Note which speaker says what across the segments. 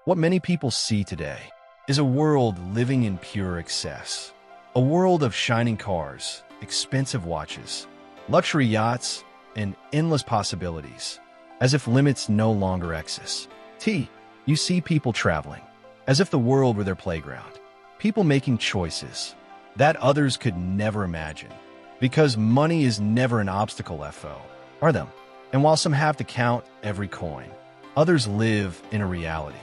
Speaker 1: What many people see today is a world living in pure excess. A world of shining cars, expensive watches, luxury yachts, and endless possibilities, as if limits no longer exist. You see people traveling, as if the world were their playground. People making choices that others could never imagine, because money is never an obstacle, are them. And while some have to count every coin, others live in a reality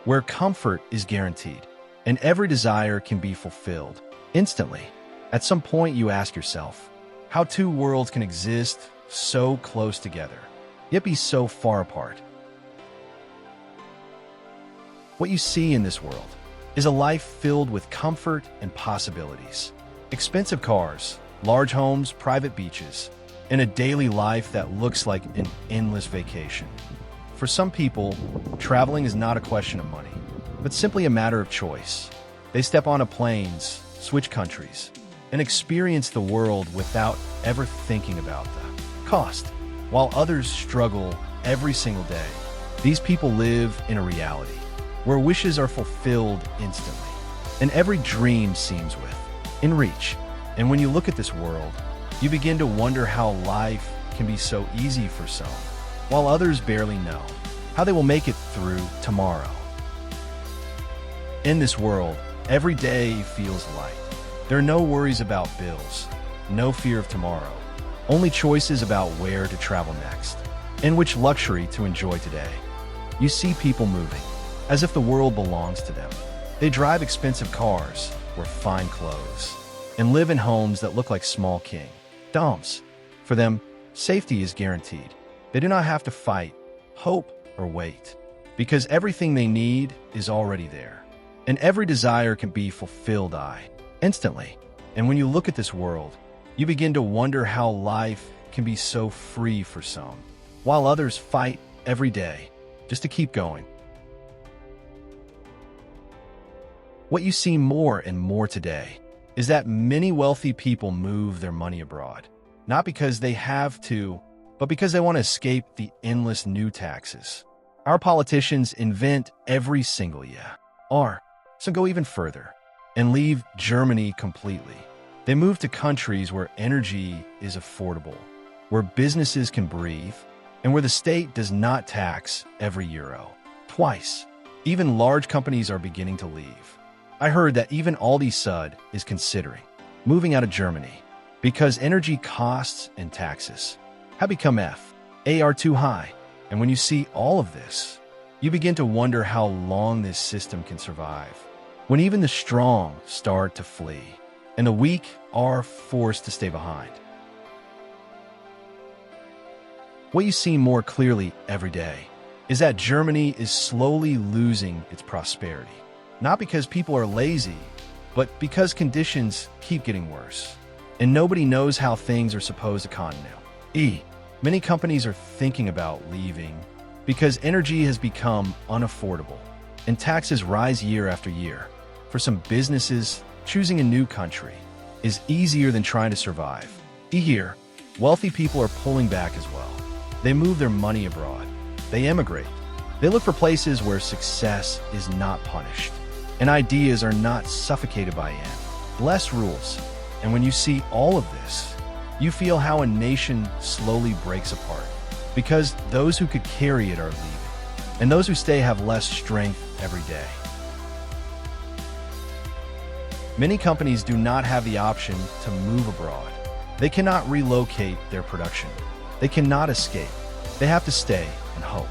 Speaker 1: where comfort is guaranteed and every desire can be fulfilled instantly. At some point you ask yourself, how two worlds can exist so close together, yet be so far apart? What you see in this world is a life filled with comfort and possibilities. Expensive cars, large homes, private beaches, and a daily life that looks like an endless vacation. For some people, traveling is not a question of money, but simply a matter of choice. They step on a planes, switch countries, and experience the world without ever thinking about the cost. While others struggle every single day, these people live in a reality where wishes are fulfilled instantly, and every dream seems within reach. And when you look at this world, you begin to wonder how life can be so easy for some, while others barely know how they will make it through tomorrow. In this world, every day feels light. There are no worries about bills, no fear of tomorrow, only choices about where to travel next, and which luxury to enjoy today. You see people moving, as if the world belongs to them. They drive expensive cars, wear fine clothes, and live in homes that look like small kingdoms. For them, safety is guaranteed. They do not have to fight, hope, or wait, because everything they need is already there, and every desire can be fulfilled instantly. And when you look at this world, you begin to wonder how life can be so free for some, while others fight every day just to keep going. What you see more and more today is that many wealthy people move their money abroad, not because they have to, but because they want to escape the endless new taxes our politicians invent every single year. Some go even further and leave Germany completely. They move to countries where energy is affordable, where businesses can breathe, and where the state does not tax every euro twice. Even large companies are beginning to leave. I heard that even Aldi Sud is considering moving out of Germany because energy costs and taxes have become too high. And when you see all of this, you begin to wonder how long this system can survive, when even the strong start to flee and the weak are forced to stay behind. What you see more clearly every day is that Germany is slowly losing its prosperity, not because people are lazy, but because conditions keep getting worse, and nobody knows how things are supposed to continue. Many companies are thinking about leaving because energy has become unaffordable and taxes rise year after year. For some businesses, choosing a new country is easier than trying to survive. Here, wealthy people are pulling back as well. They move their money abroad. They emigrate. They look for places where success is not punished and ideas are not suffocated by less rules. And when you see all of this, you feel how a nation slowly breaks apart, because those who could carry it are leaving, and those who stay have less strength every day. Many companies do not have the option to move abroad. They cannot relocate their production. They cannot escape. They have to stay and hope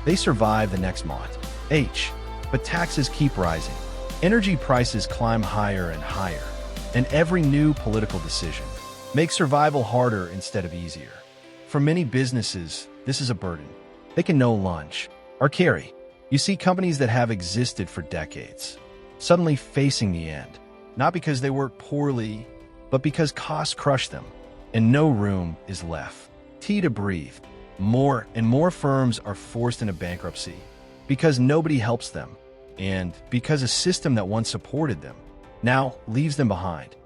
Speaker 1: they survive the next month. But taxes keep rising. Energy prices climb higher and higher, and every new political decision makes survival harder instead of easier. For many businesses, this is a burden they can no lunch or carry. You see companies that have existed for decades suddenly facing the end, not because they work poorly, but because costs crush them and no room is left to breathe. More and more firms are forced into bankruptcy because nobody helps them and because a system that once supported them now leaves them behind.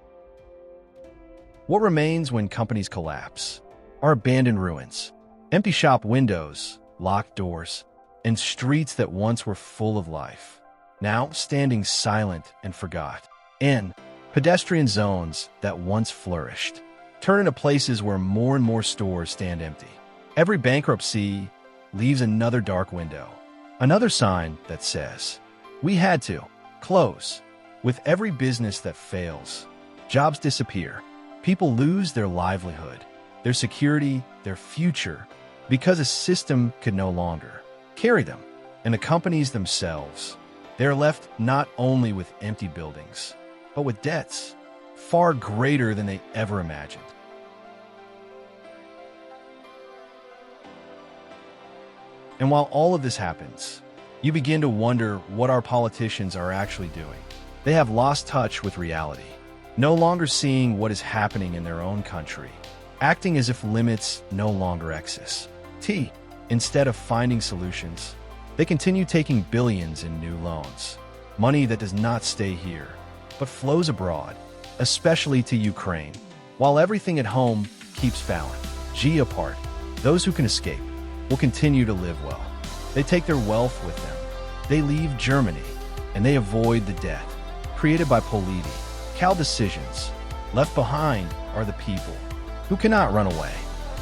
Speaker 1: What remains when companies collapse are abandoned ruins, empty shop windows, locked doors, and streets that once were full of life, now standing silent and forgot, and pedestrian zones that once flourished, turn into places where more and more stores stand empty. Every bankruptcy leaves another dark window, another sign that says, we had to close. With every business that fails, jobs disappear, people lose their livelihood, their security, their future, because a system could no longer carry them. And the companies themselves, they are left not only with empty buildings, but with debts far greater than they ever imagined. And while all of this happens, you begin to wonder what our politicians are actually doing. They have lost touch with reality, no longer seeing what is happening in their own country, acting as if limits no longer exist. Instead of finding solutions, they continue taking billions in new loans, money that does not stay here, but flows abroad, especially to Ukraine, while everything at home keeps falling. Apart, those who can escape will continue to live well. They take their wealth with them. They leave Germany, and they avoid the debt created by political decisions. Left behind are the people who cannot run away.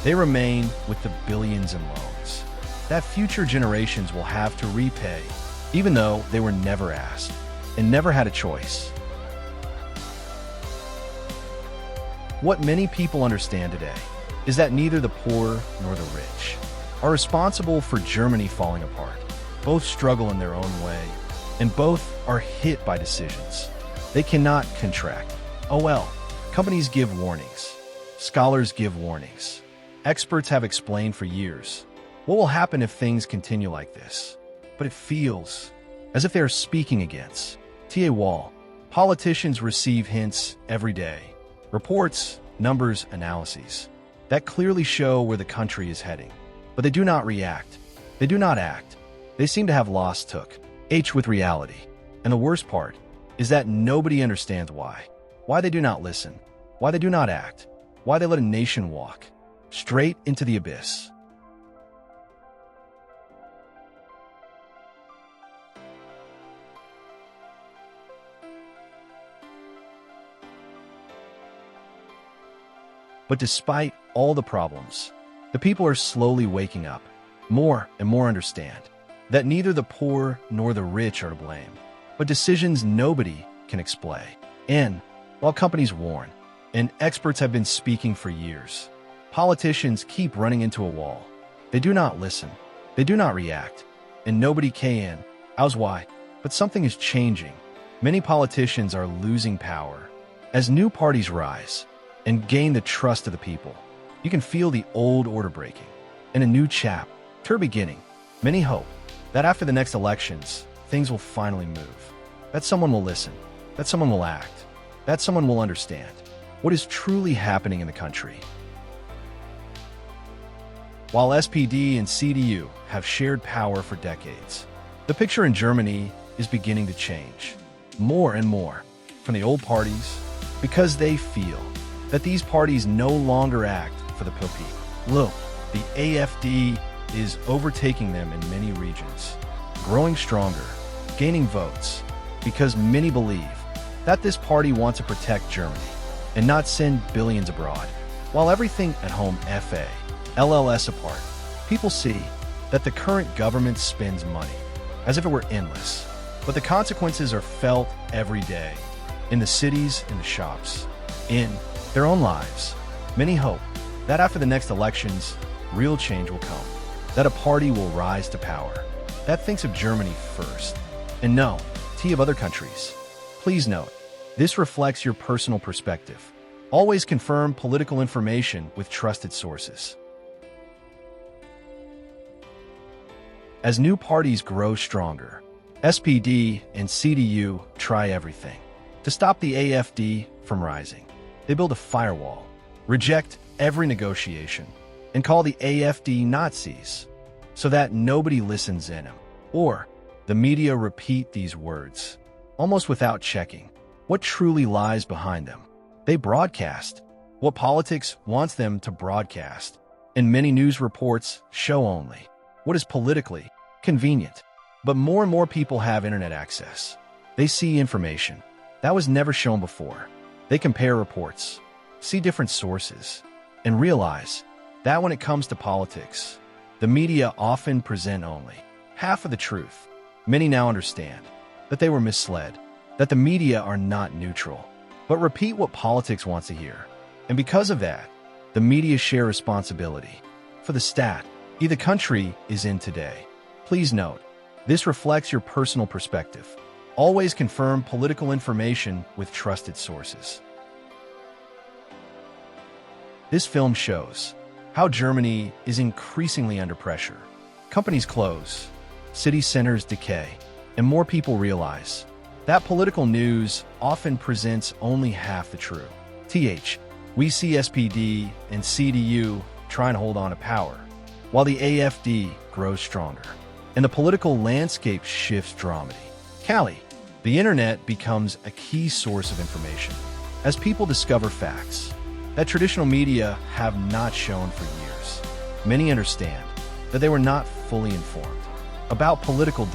Speaker 1: They remain with the billions in loans that future generations will have to repay, even though they were never asked and never had a choice. What many people understand today is that neither the poor nor the rich are responsible for Germany falling apart. Both struggle in their own way, and both are hit by decisions they cannot contract. Companies give warnings. Scholars give warnings. Experts have explained for years what will happen if things continue like this. But it feels as if they are speaking against a wall. Politicians receive hints every day, reports, numbers, analyses that clearly show where the country is heading. But they do not react. They do not act. They seem to have lost touch with reality. And the worst part is that nobody understands why. Why they do not listen. Why they do not act. Why they let a nation walk straight into the abyss. But despite all the problems, the people are slowly waking up. More and more understand that neither the poor nor the rich are to blame, but decisions nobody can explain. And while companies warn, and experts have been speaking for years, politicians keep running into a wall. They do not listen, they do not react, and nobody can. How's why? But something is changing. Many politicians are losing power as new parties rise and gain the trust of the people. You can feel the old order breaking and a new chapter beginning. Many hope that after the next elections, things will finally move, that someone will listen, that someone will act, that someone will understand what is truly happening in the country. While SPD and CDU have shared power for decades, the picture in Germany is beginning to change more and more from the old parties because they feel that these parties no longer act for the people. Look, the AfD is overtaking them in many regions, growing stronger, gaining votes, because many believe that this party wants to protect Germany and not send billions abroad. While everything at home LLS apart, people see that the current government spends money as if it were endless, but the consequences are felt every day in the cities, in the shops, in their own lives. Many hope that after the next elections, real change will come, that a party will rise to power, that thinks of Germany first, and no of other countries. Please note, this reflects your personal perspective. Always confirm political information with trusted sources. As new parties grow stronger, SPD and CDU try everything to stop the AfD from rising. They build a firewall, reject every negotiation, and call the AfD Nazis so that nobody listens in them. Or the media repeat these words, almost without checking what truly lies behind them. They broadcast what politics wants them to broadcast, and many news reports show only what is politically Convenient. But more and more people have internet access. They see information that was never shown before. They compare reports, see different sources, and realize that when it comes to politics, the media often present only half of the truth. Many now understand that they were misled, that the media are not neutral, but repeat what politics wants to hear. And because of that, the media share responsibility for the state the country is in today. Please note, this reflects your personal perspective. Always confirm political information with trusted sources. This film shows how Germany is increasingly under pressure. Companies close, city centers decay, and more people realize that political news often presents only half the truth. We see SPD and CDU trying to hold on to power, while the AfD grows stronger, and the political landscape shifts dramatically. The internet becomes a key source of information, as people discover facts that traditional media have not shown for years. Many understand that they were not fully informed about political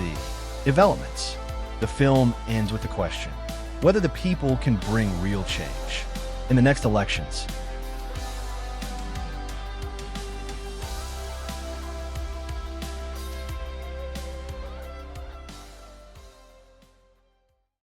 Speaker 1: developments. The film ends with the question whether the people can bring real change in the next elections.